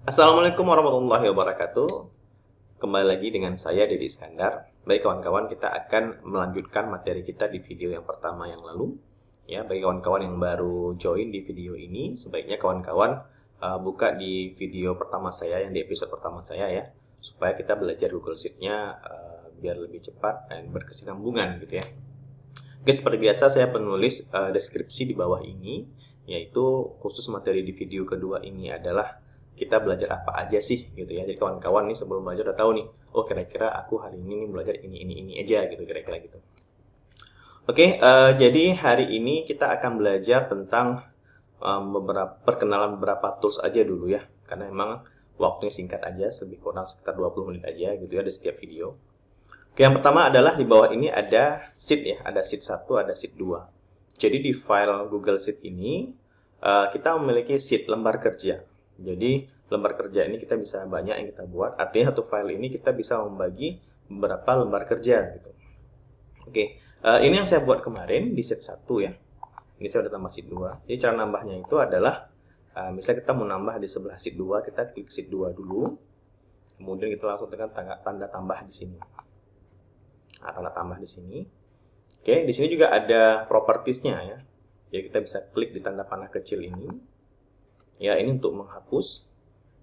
Assalamualaikum warahmatullahi wabarakatuh. Kembali lagi dengan saya Dedi Iskandar. Baik kawan-kawan, kita akan melanjutkan materi kita di video yang pertama yang lalu. Ya, bagi kawan-kawan yang baru join di video ini, sebaiknya kawan-kawan buka di video pertama saya, yang di episode pertama saya ya, supaya kita belajar Google Sheet-nya biar lebih cepat dan berkesinambungan gitu ya. Oke, seperti biasa saya penulis deskripsi di bawah ini, yaitu khusus materi di video kedua ini adalah kita belajar apa aja sih gitu ya. Jadi kawan-kawan nih sebelum belajar udah tahu nih, oh kira-kira aku hari ini nih belajar ini aja gitu kira-kira gitu. Oke, jadi hari ini kita akan belajar tentang beberapa perkenalan beberapa tools aja dulu ya. Karena emang waktunya singkat aja, lebih kurang sekitar 20 menit aja gitu ya di setiap video. Oke, yang pertama adalah di bawah ini ada sheet ya, ada sheet 1, ada sheet 2. Jadi di file Google Sheet ini kita memiliki sheet lembar kerja. Jadi lembar kerja ini kita bisa banyak yang kita buat. Artinya satu file ini kita bisa membagi beberapa lembar kerja gitu. Oke, ini yang saya buat kemarin di sheet 1 ya. Ini saya udah tambah sheet 2. Jadi cara nambahnya itu adalah misalnya kita mau nambah di sebelah sheet 2, kita klik sheet 2 dulu. Kemudian kita langsung tekan tanda tambah di sini. Nah, tanda tambah di sini. Oke, di sini juga ada propertiesnya ya. Jadi kita bisa klik di tanda panah kecil ini. Ya, ini untuk menghapus.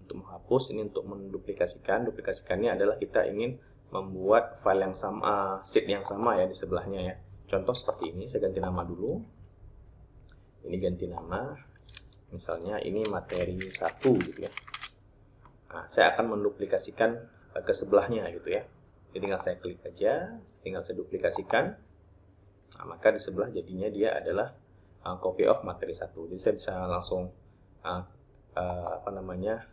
Untuk menghapus, ini untuk menduplikasikan. Duplikasikannya adalah kita ingin membuat file yang sama, sheet yang sama ya di sebelahnya ya. Contoh seperti ini, saya ganti nama dulu. Ini ganti nama. Misalnya ini materi 1 gitu ya. Nah, saya akan menduplikasikan ke sebelahnya gitu ya. Jadi tinggal saya klik aja, tinggal saya duplikasikan. Nah, maka di sebelah jadinya dia adalah copy of materi 1. Jadi saya bisa langsung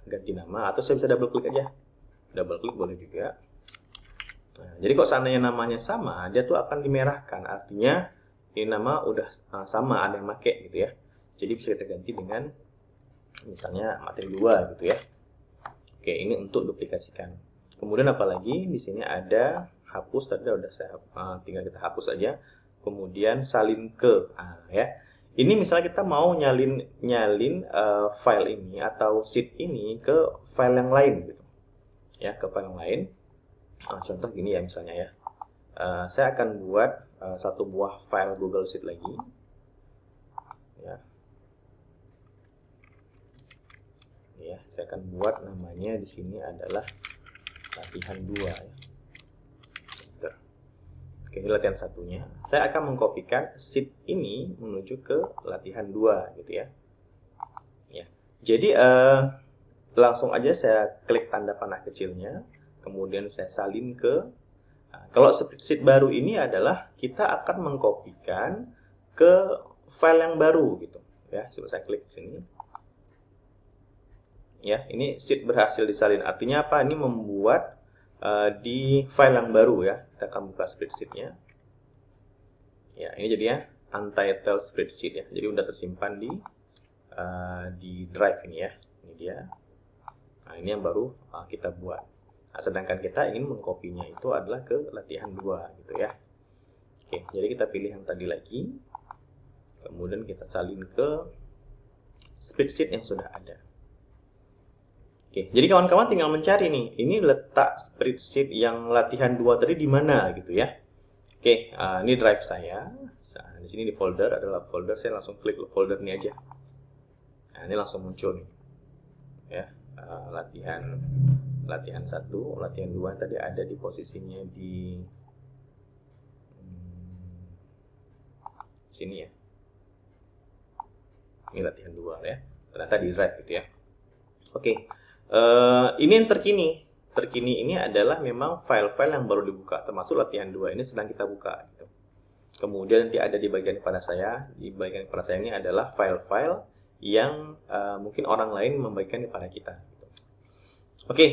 ganti nama, atau saya bisa double klik aja. Double klik boleh juga. Nah, jadi kok seandainya namanya sama, dia tuh akan dimerahkan. Artinya ini nama udah sama, ada yang make gitu ya. Jadi bisa kita ganti dengan misalnya materi 2 gitu ya. Oke, ini untuk duplikasikan. Kemudian apalagi di sini ada hapus, tadi udah saya tinggal kita hapus aja. Kemudian salin ke, ya. Ini misalnya kita mau nyalin file ini atau sheet ini ke file yang lain gitu, ya, ke file yang lain. Contoh gini ya misalnya ya. Saya akan buat satu buah file Google Sheet lagi, ya. Ya, saya akan buat namanya di sini adalah latihan 2 ya. Oke, ini latihan satunya. Saya akan mengkopikan sheet ini menuju ke latihan 2 gitu ya. Ya. Jadi langsung aja saya klik tanda panah kecilnya, kemudian saya salin ke. Kalau sheet baru ini adalah kita akan mengkopikan ke file yang baru gitu ya. Coba saya klik sini. Ya, ini sheet berhasil disalin. Artinya apa? Ini membuat di file yang baru ya. Kita akan buka spreadsheet-nya. Ya, ini jadinya untitled spreadsheet ya. Jadi udah tersimpan di drive ini ya. Ini dia. Nah, ini yang baru kita buat. Nah, sedangkan kita ingin mengkopinya itu adalah ke latihan 2 gitu ya. Oke, jadi kita pilih yang tadi lagi. Kemudian kita salin ke spreadsheet yang sudah ada. Oke, jadi kawan-kawan tinggal mencari nih, ini letak spreadsheet yang latihan 2 tadi di mana gitu ya. Oke, ini drive saya. Nah, di sini di folder adalah folder, saya langsung klik folder ini aja. Nah, ini langsung muncul nih. Ya, latihan 1, latihan 2 tadi ada di posisinya di sini ya. Ini latihan 2 ya. Ternyata di drive gitu ya. Oke. Ini yang terkini. Terkini ini adalah memang file-file yang baru dibuka, termasuk latihan 2 ini sedang kita buka gitu. Kemudian nanti ada di bagian kepada saya. Di bagian kepada saya ini adalah file-file yang mungkin orang lain membagikan kepada kita gitu. Oke.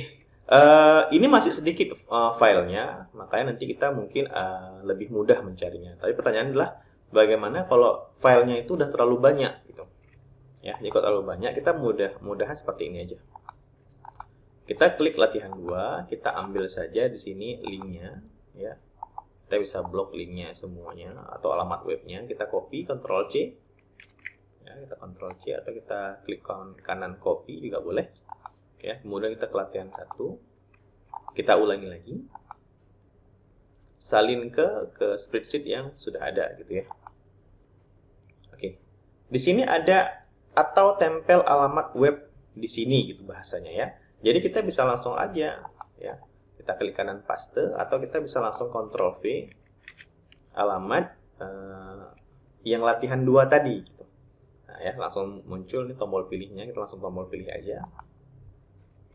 Ini masih sedikit filenya, makanya nanti kita mungkin lebih mudah mencarinya. Tapi pertanyaannya adalah bagaimana kalau filenya itu udah terlalu banyak gitu. Ya, jadi kalau terlalu banyak kita mudahan seperti ini aja. Kita klik latihan 2, kita ambil saja di sini linknya, ya. Kita bisa blok linknya semuanya atau alamat webnya. Kita copy, Ctrl C, ya, kita Ctrl C atau kita klik kanan copy juga boleh. Ya, kemudian kita ke latihan 1. Kita ulangi lagi. Salin ke spreadsheet yang sudah ada gitu ya. Oke. Di sini ada atau tempel alamat web di sini gitu bahasanya ya. Jadi kita bisa langsung aja ya. Kita klik kanan paste atau kita bisa langsung Ctrl V alamat yang latihan 2 tadi gitu. Nah, ya, langsung muncul nih tombol pilihnya, kita langsung tombol pilih aja.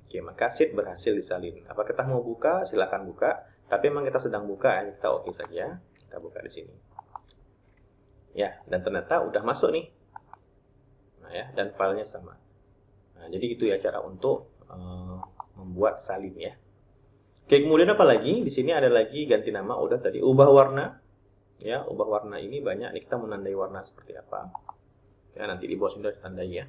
Oke, maka sheet berhasil disalin. Apa kita mau buka? Silakan buka. Tapi memang kita sedang buka, ya, kita oke saja. Kita buka di sini. Ya, dan ternyata udah masuk nih. Nah, ya, dan filenya sama. Nah, jadi itu ya cara untuk membuat salin ya. Oke, kemudian apa lagi? Di sini ada lagi ganti nama, udah tadi ubah warna. Ya, ubah warna ini banyak nih, kita menandai warna seperti apa. Ya, nanti di bawah sini sudah ditandai ya.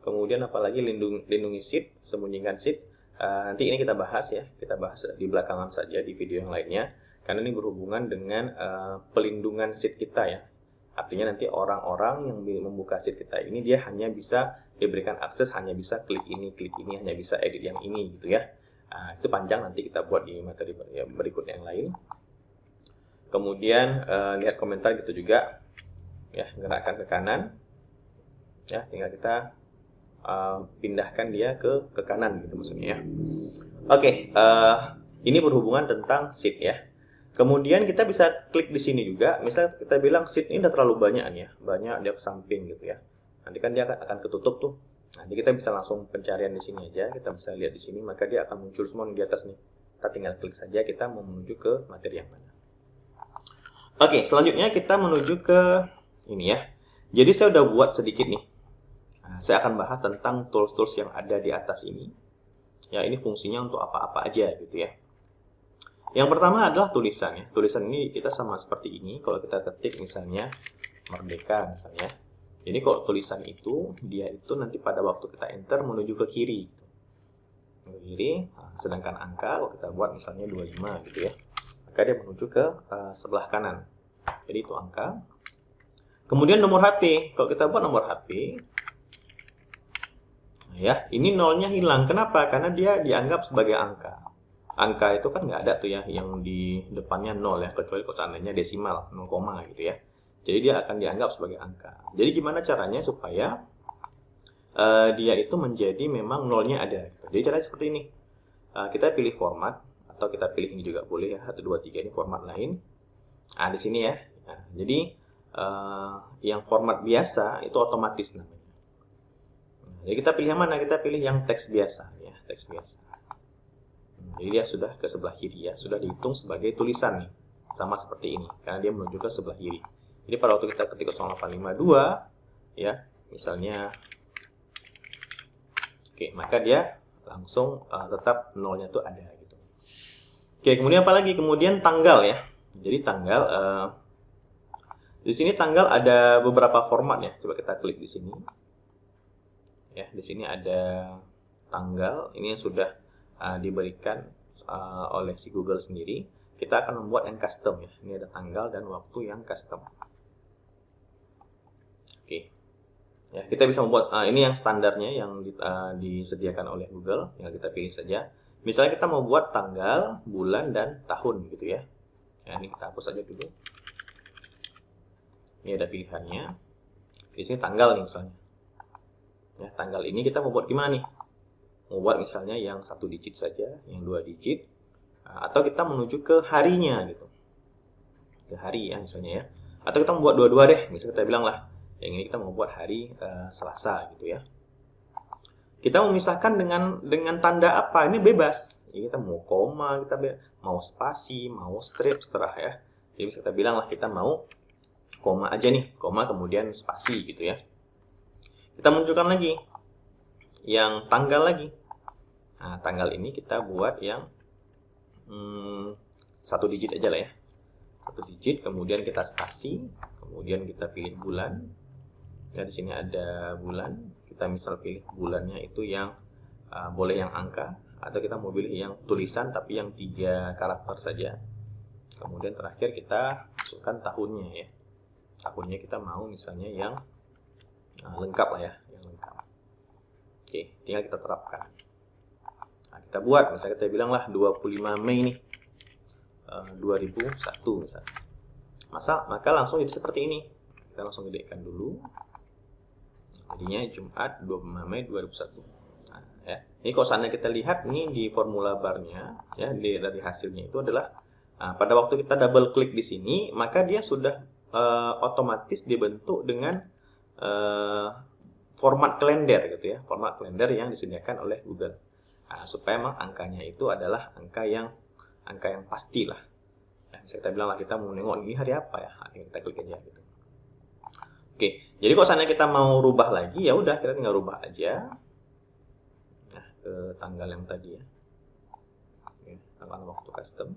Kemudian apalagi lindungi sheet, sembunyikan sheet. Nanti ini kita bahas ya, kita bahas di belakangan saja di video yang lainnya. Karena ini berhubungan dengan pelindungan sheet kita ya. Artinya nanti orang-orang yang membuka sheet kita ini dia hanya bisa diberikan akses, hanya bisa klik ini, hanya bisa edit yang ini gitu ya. Itu panjang, nanti kita buat di materi berikutnya yang lain. Kemudian lihat komentar gitu juga. Ya, gerakkan ke kanan. Ya, tinggal kita pindahkan dia ke kanan gitu maksudnya ya. Oke, ini berhubungan tentang sheet ya. Kemudian kita bisa klik di sini juga. Misal kita bilang sheet ini udah terlalu banyak nih ya, banyak dia ke samping gitu ya. Nanti kan dia akan ketutup tuh. Nanti kita bisa langsung pencarian di sini aja. Kita bisa lihat di sini, maka dia akan muncul semua di atas nih. Kita tinggal klik saja kita mau menuju ke materi yang mana. Oke, selanjutnya kita menuju ke ini ya. Jadi saya udah buat sedikit nih. Saya akan bahas tentang tools-tools yang ada di atas ini. Ya, ini fungsinya untuk apa-apa aja gitu ya. Yang pertama adalah tulisan ya. Tulisan ini kita sama seperti ini. Kalau kita ketik misalnya Merdeka misalnya. Jadi kalau tulisan itu dia itu nanti pada waktu kita enter menuju ke kiri. Ke kiri. Sedangkan angka kalau kita buat misalnya 25 gitu ya. Maka dia menuju ke sebelah kanan. Jadi itu angka. Kemudian nomor HP. Kalau kita buat nomor HP, ya, ini nolnya hilang. Kenapa? Karena dia dianggap sebagai angka. Angka itu kan nggak ada tuh ya yang di depannya 0 ya, kecuali kalau seandainya desimal, 0, gitu ya. Jadi dia akan dianggap sebagai angka. Jadi gimana caranya supaya dia itu menjadi memang nolnya ada. Jadi caranya seperti ini. Kita pilih format, atau kita pilih ini juga boleh ya, 1, 2, 3 ini format lain. Nah, di sini ya. Nah, jadi yang format biasa itu otomatis namanya. Jadi kita pilih yang mana? Kita pilih yang teks biasa ya, teks biasa. Jadi dia sudah ke sebelah kiri ya, sudah dihitung sebagai tulisan nih. Sama seperti ini, karena dia menuju ke sebelah kiri. Jadi pada waktu kita ketik 0852 ya, misalnya oke, maka dia langsung tetap nolnya tuh ada gitu. Oke, kemudian apa lagi? Kemudian tanggal ya. Jadi tanggal di sini tanggal ada beberapa format ya. Coba kita klik di sini. Ya, di sini ada tanggal, ini yang sudah diberikan oleh si Google sendiri. Kita akan membuat yang custom ya. Ini ada tanggal dan waktu yang custom. Oke. Ya, kita bisa membuat ini yang standarnya yang disediakan oleh Google, tinggal kita pilih saja. Misalnya kita mau buat tanggal, bulan dan tahun gitu ya. Ya, ini kita hapus saja dulu. Ini ada pilihannya. Di sini tanggal nih misalnya. Ya, tanggal ini kita mau buat gimana nih? Mau buat misalnya yang 1 digit saja, yang 2 digit, atau kita menuju ke harinya gitu, ke hari ya misalnya ya. Atau kita mau buat dua-dua deh, misalnya kita bilang lah, yang ini kita mau buat hari Selasa gitu ya. Kita memisahkan dengan tanda apa? Ini bebas. Jadi kita mau koma, kita mau spasi, mau strip, seterah ya. Jadi bisa kita bilang lah kita mau koma aja nih, koma kemudian spasi gitu ya. Kita munculkan lagi yang tanggal lagi. Nah, tanggal ini kita buat yang 1 digit aja lah ya. 1 digit, kemudian kita spasi, kemudian kita pilih bulan. Ya, di sini ada bulan. Kita misal pilih bulannya itu yang boleh yang angka, atau kita mau pilih yang tulisan tapi yang 3 karakter saja. Kemudian terakhir kita masukkan tahunnya ya. Tahunnya kita mau misalnya yang lengkap lah ya, yang lengkap. Oke, tinggal kita terapkan. kita buat, misalnya kita bilang lah 25 Mei nih, 2001 misalnya. Maka langsung jadi seperti ini. Kita langsung gedekan dulu. Jadinya Jumat 25 Mei 2001. Nah, ya. Ini kalau seandainya kita lihat ini di formula barnya, ya, dari hasilnya itu adalah pada waktu kita double klik di sini, maka dia sudah otomatis dibentuk dengan format kalender gitu ya, format kalender yang disediakan oleh Google. Supaya memang angkanya itu adalah angka yang pasti lah. Nah, misalnya kita bilang lah kita mau nengok ini hari apa ya, kita klik aja gitu. Oke, jadi kalau seandainya kita mau rubah lagi, ya udah kita tinggal rubah aja. Nah, ke tanggal yang tadi ya. Oke, tanggal waktu custom.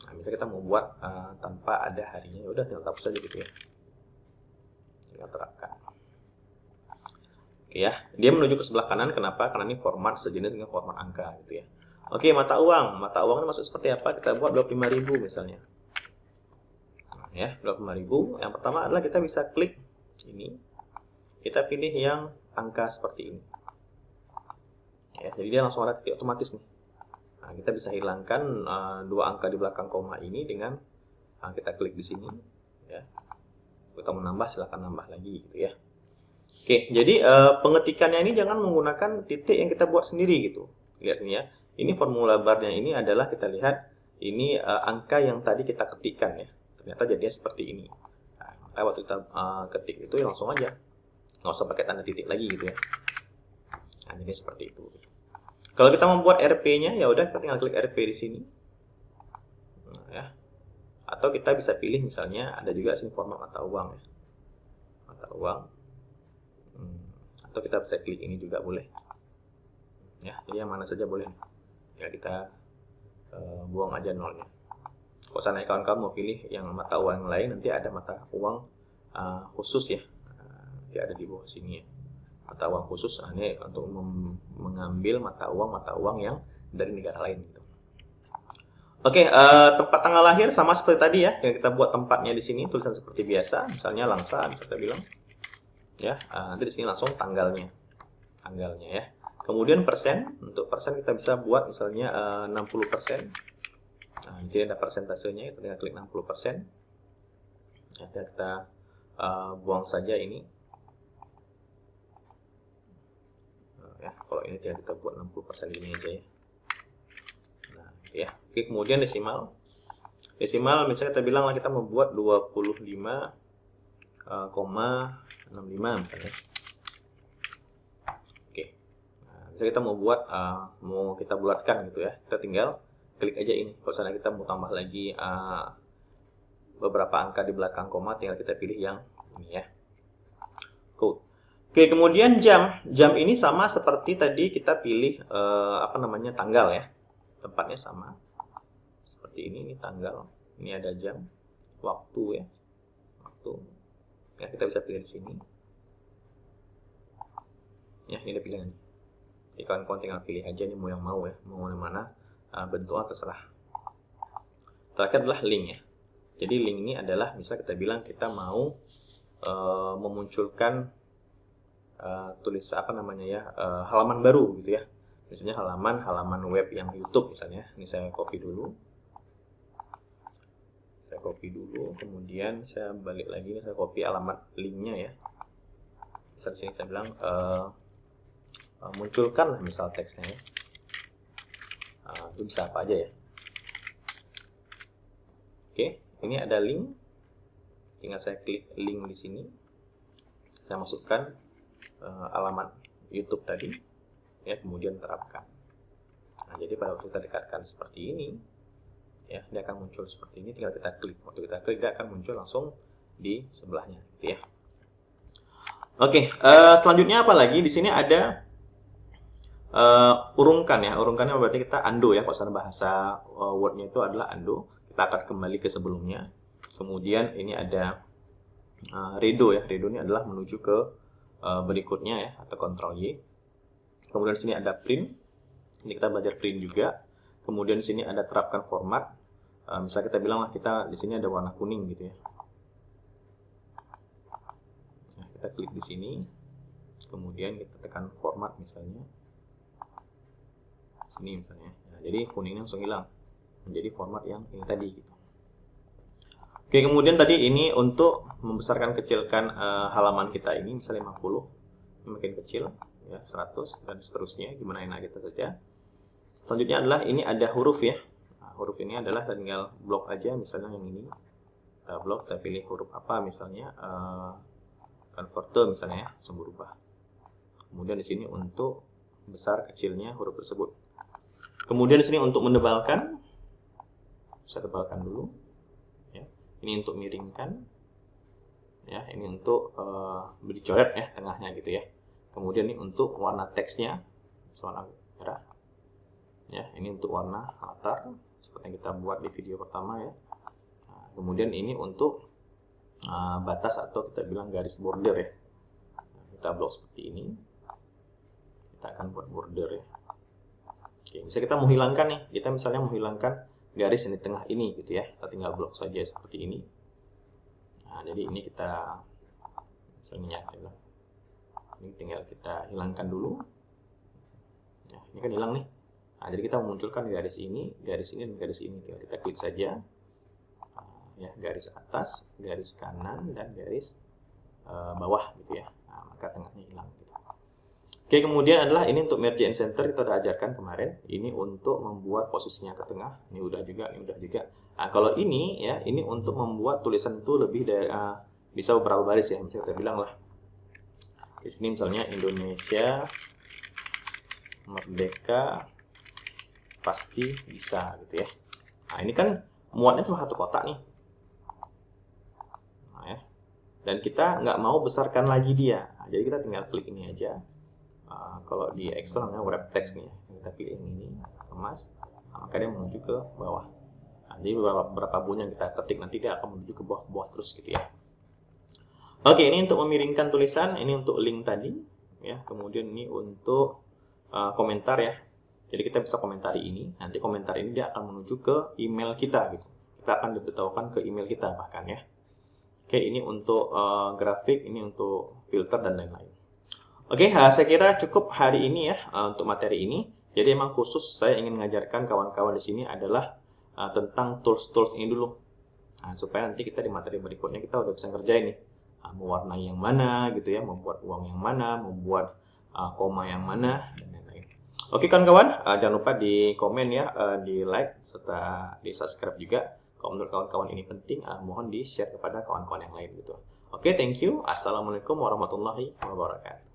Nah, misalnya kita mau buat tanpa ada harinya, ya udah tinggal hapus aja gitu ya. Tinggal terapkan. Oke ya, dia menuju ke sebelah kanan. Kenapa? Karena ini format sejenis dengan format angka gitu ya. Oke, mata uang. Mata uang ini maksud seperti apa? Kita buat 25.000 misalnya. Nah, ya, 25.000. Yang pertama adalah kita bisa klik ini. Kita pilih yang angka seperti ini. Ya, jadi dia langsung ada titik otomatis nih. Nah, kita bisa hilangkan dua angka di belakang koma ini dengan kita klik di sini. Ya. Kita mau nambah, silahkan nambah lagi gitu ya. Oke, jadi pengetikannya ini jangan menggunakan titik yang kita buat sendiri gitu. Lihat sini ya. Ini formula barnya ini adalah kita lihat ini angka yang tadi kita ketikkan ya. Ternyata jadinya seperti ini. Nah, maka waktu kita ketik itu ya langsung aja. Nggak usah pakai tanda titik lagi gitu ya. Nah, jadi seperti itu. Kalau kita membuat RP-nya ya udah kita tinggal klik RP di sini. Nah, ya. Atau kita bisa pilih misalnya ada juga sini format mata uang ya. Mata uang. Atau kita bisa klik ini juga boleh ya, jadi yang mana saja boleh ya, kita buang aja nolnya. Kalau seandainya kawan-kawan mau pilih yang mata uang yang lain, nanti ada mata uang khusus ya, nanti ada di bawah sini ya, mata uang khusus. Ini untuk mengambil mata uang yang dari negara lain gitu. Oke, tempat tanggal lahir sama seperti tadi ya, yang kita buat tempatnya di sini tulisan seperti biasa, misalnya Langsa bisa kita bilang ya. Nanti di sini langsung tanggalnya ya. Kemudian persen, untuk persen kita bisa buat misalnya 60%. Nah, jadi ada persentasenya, kita tinggal klik 60%. Nah, kita buang saja ini. Ya, kalau ini kita buat 60% ini aja ya. Nah, ya. Oke, kemudian desimal. Desimal misalnya kita bilang lah kita membuat 25,65 misalnya. Misalnya kita mau buat, mau kita bulatkan gitu ya, kita tinggal klik aja ini. Kalau misalnya kita mau tambah lagi beberapa angka di belakang koma, tinggal kita pilih yang ini ya. Cool. Oke, kemudian jam ini sama seperti tadi kita pilih tanggal ya. Tempatnya sama seperti ini tanggal, ini ada jam, waktu ya, ya kita bisa pilih di sini ya. Ini ada pilihan. Jadi kawan-kawan tinggal pilih aja nih mau yang mau ya, mau yang mana, bentuknya terserah. Terakhir adalah link ya. Jadi link ini adalah misal kita bilang kita mau memunculkan halaman baru gitu ya. Misalnya halaman web yang YouTube misalnya. Ini saya copy dulu. Kemudian saya balik lagi, saya copy alamat linknya ya. Misal sini saya bilang munculkan lah misal teksnya ya. Itu bisa apa aja ya. Oke, ini ada link. Tinggal saya klik link di sini. Saya masukkan alamat YouTube tadi ya, kemudian terapkan. Nah, jadi pada waktu kita dekatkan seperti ini ya, dia akan muncul seperti ini. Tinggal kita klik. Waktu kita klik dia akan muncul langsung di sebelahnya gitu ya. Oke, selanjutnya apa lagi? Di sini ada urungkan ya. Urungkannya berarti kita undo ya. Kalau secara bahasa Word-nya itu adalah undo. Kita akan kembali ke sebelumnya. Kemudian ini ada redo ya. Redo ini adalah menuju ke berikutnya ya, atau Ctrl Y. Kemudian di sini ada print. Ini kita belajar print juga. Kemudian di sini ada terapkan format. Misalnya kita bilang lah kita di sini ada warna kuning gitu ya. Nah, kita klik di sini. Kemudian kita tekan format misalnya. sini misalnya. Nah, jadi kuningnya langsung hilang menjadi format yang ini tadi gitu. Oke, kemudian tadi ini untuk membesarkan kecilkan halaman kita ini misalnya 50, ini makin kecil ya, 100 dan seterusnya, gimana enak kita saja. Selanjutnya adalah ini ada huruf ya. Nah, huruf ini adalah tinggal blok aja, misalnya yang ini kita blok, kita pilih huruf apa misalnya, converter misalnya ya, langsung berubah. Kemudian di sini untuk besar kecilnya huruf tersebut. Kemudian di sini untuk menebalkan, bisa tebalkan dulu. Ya. Ini untuk miringkan, ya. Ini untuk dicoret ya tengahnya gitu ya. Kemudian ini untuk warna teksnya, warna merah. Ya, ini untuk warna latar seperti yang kita buat di video pertama ya. Nah, kemudian ini untuk batas atau kita bilang garis border ya. Nah, kita blok seperti ini. Kita akan buat border ya. Oke, bisa kita menghilangkan nih. Kita misalnya menghilangkan garis yang di tengah ini gitu ya. Kita tinggal blok saja seperti ini. Nah, jadi ini kita misalnya ini tinggal kita hilangkan dulu. Ya, ini kan hilang nih. Nah, jadi kita memunculkan garis ini, dan garis ini. Tinggal kita klik saja. Ya, garis atas, garis kanan, dan garis bawah gitu ya. Nah, maka tengahnya hilang. Gitu. Oke, kemudian adalah ini untuk merge and center, kita sudah ajarkan kemarin. Ini untuk membuat posisinya ke tengah. Ini udah juga, ini udah juga. Nah, kalau ini ya, ini untuk membuat tulisan itu lebih dari bisa beberapa baris ya. Misalnya kita bilang lah. Di sini misalnya Indonesia merdeka pasti bisa gitu ya. Nah, ini kan muatnya cuma satu kotak nih. Nah, ya. Dan kita nggak mau besarkan lagi dia. Nah, jadi kita tinggal klik ini aja. Kalau di Excel namanya wrap text nih, kita pilih yang ini, kemas, maka dia menuju ke bawah. Nah, jadi beberapa bunyi yang kita ketik nanti dia akan menuju ke bawah terus gitu ya. Oke, ini untuk memiringkan tulisan, ini untuk link tadi, ya. Kemudian ini untuk komentar ya. Jadi kita bisa komentari ini, nanti komentar ini dia akan menuju ke email kita gitu. Kita akan diberitahukan ke email kita bahkan ya. Oke, ini untuk grafik, ini untuk filter dan lain-lain. Oke, saya kira cukup hari ini ya untuk materi ini. Jadi emang khusus saya ingin mengajarkan kawan-kawan di sini adalah tentang tools-tools ini dulu. Nah, supaya nanti kita di materi berikutnya kita udah bisa ngerjain nih. Mewarnai yang mana gitu ya, membuat uang yang mana, membuat koma yang mana, dan lain-lain. Oke kawan-kawan, jangan lupa di komen ya, di like, serta di subscribe juga. Kalau menurut kawan-kawan ini penting, mohon di share kepada kawan-kawan yang lain gitu. Oke, thank you. Assalamualaikum warahmatullahi wabarakatuh.